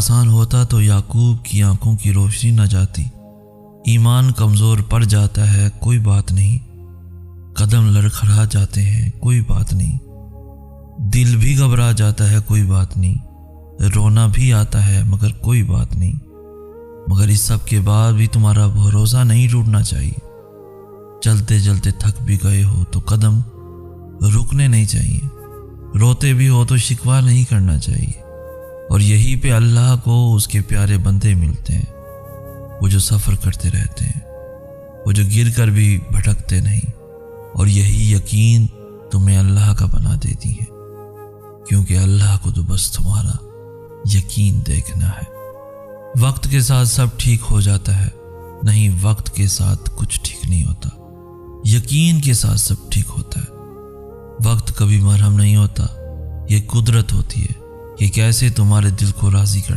آسان ہوتا تو یعقوب کی آنکھوں کی روشنی نہ جاتی۔ ایمان کمزور پڑ جاتا ہے، کوئی بات نہیں، قدم لڑکھڑا جاتے ہیں، کوئی بات نہیں، دل بھی گھبرا جاتا ہے، کوئی بات نہیں، رونا بھی آتا ہے، مگر کوئی بات نہیں، مگر اس سب کے بعد بھی تمہارا بھروسہ نہیں ٹوٹنا چاہیے۔ چلتے چلتے تھک بھی گئے ہو تو قدم رکنے نہیں چاہیے، روتے بھی ہو تو شکوہ نہیں کرنا چاہیے۔ اور یہی پہ اللہ کو اس کے پیارے بندے ملتے ہیں، وہ جو سفر کرتے رہتے ہیں، وہ جو گر کر بھی بھٹکتے نہیں، اور یہی یقین تمہیں اللہ کا بنا دیتی ہے، کیونکہ اللہ کو تو بس تمہارا یقین دیکھنا ہے۔ وقت کے ساتھ سب ٹھیک ہو جاتا ہے، نہیں وقت کے ساتھ کچھ ٹھیک نہیں ہوتا، یقین کے ساتھ سب ٹھیک ہوتا ہے۔ وقت کبھی مرہم نہیں ہوتا، یہ قدرت ہوتی ہے کہ کیسے تمہارے دل کو راضی کر